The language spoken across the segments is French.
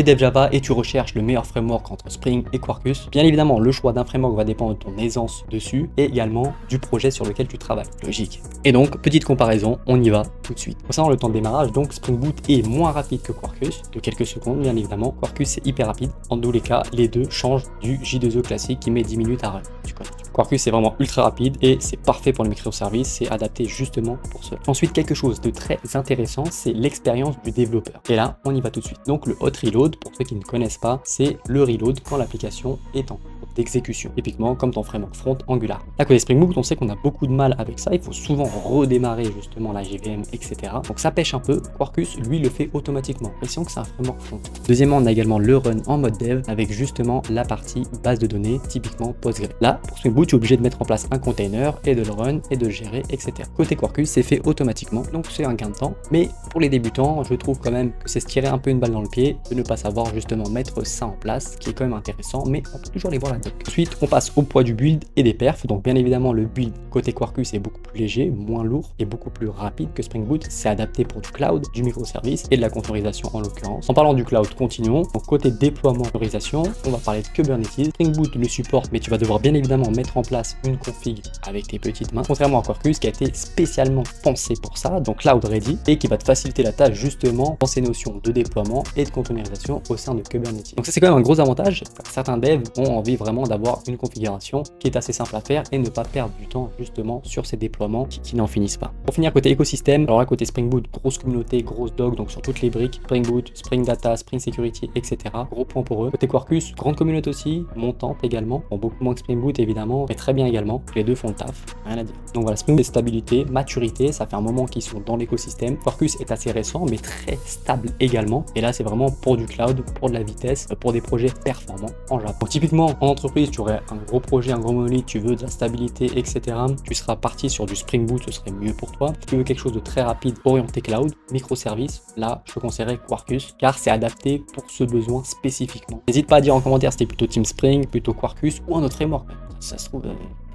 t'es dev Java et tu recherches le meilleur framework entre Spring et Quarkus, bien évidemment, le choix d'un framework va dépendre de ton aisance dessus et également du projet sur lequel tu travailles. Logique. Et donc, petite comparaison, on y va tout de suite. Concernant le temps de démarrage, donc Spring Boot est moins rapide que Quarkus, de quelques secondes bien évidemment. Quarkus c'est hyper rapide. En tous les cas, les deux changent du J2E classique qui met 10 minutes à run. Tu connais. Quarkus c'est vraiment ultra rapide et c'est parfait pour les microservices, c'est adapté justement pour cela. Ensuite, quelque chose de très intéressant, c'est l'expérience du développeur. Et là, on y va tout de suite. Donc le hot reload, pour ceux qui ne connaissent pas, c'est le reload quand l'application est en cours d'exécution, typiquement comme ton framework front Angular. À côté Spring Boot, on sait qu'on a beaucoup de mal avec ça, il faut souvent redémarrer justement la JVM, etc. Donc ça pêche un peu. Quarkus, lui, le fait automatiquement. Question que c'est un framework front. Deuxièmement, on a également le run en mode dev avec justement la partie base de données, typiquement Postgre. Là, pour Spring Boot, tu es obligé de mettre en place un container et de le run et de le gérer, etc. Côté Quarkus, c'est fait automatiquement, donc c'est un gain de temps. Mais pour les débutants, je trouve quand même que c'est se tirer un peu une balle dans le pied de ne pas savoir justement mettre ça en place, qui est quand même intéressant, mais on peut toujours aller voir la doc. Ensuite, on passe au poids du build et des perfs. Donc bien évidemment, le build côté Quarkus est beaucoup plus léger, moins lourd et beaucoup plus rapide que Spring Boot. C'est adapté pour du cloud, du microservice et de la containerisation en l'occurrence. En parlant du cloud, continuons. Donc côté déploiement, containerisation, on va parler de Kubernetes. Spring Boot le supporte, mais tu vas devoir bien évidemment mettre en place une config avec tes petites mains, contrairement à Quarkus qui a été spécialement pensé pour ça, donc cloud ready, et qui va te faciliter la tâche justement dans ces notions de déploiement et de containerisation au sein de Kubernetes. Donc ça c'est quand même un gros avantage. Certains devs ont envie vraiment d'avoir une configuration qui est assez simple à faire et ne pas perdre du temps justement sur ces déploiements qui n'en finissent pas. Pour finir, côté écosystème, alors là côté Spring Boot, grosse communauté, grosse doc, donc sur toutes les briques, Spring Boot, Spring Data, Spring Security, etc. Gros point pour eux. Côté Quarkus, grande communauté aussi, montante également, bon, beaucoup moins que Spring Boot évidemment, mais très bien également. Les deux font le taf, rien à dire. Donc voilà, Spring Boot, stabilité, maturité, ça fait un moment qu'ils sont dans l'écosystème. Quarkus est assez récent, mais très stable également. Et là, c'est vraiment pour du cloud, pour de la vitesse, pour des projets performants en Java. Donc, typiquement, en entreprise, tu aurais un gros projet, un gros monolithe, tu veux de la stabilité, etc. Tu seras parti sur du Spring Boot, ce serait mieux pour toi. Si tu veux quelque chose de très rapide, orienté cloud, microservice, là, je te conseillerais Quarkus, car c'est adapté pour ce besoin spécifiquement. N'hésite pas à dire en commentaire si t'es plutôt Team Spring, plutôt Quarkus ou un autre framework. Ça se trouve, t'es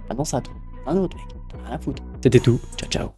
pas dans ça, toi. Un autre, mec. Rien à foutre. C'était tout. Ciao, ciao.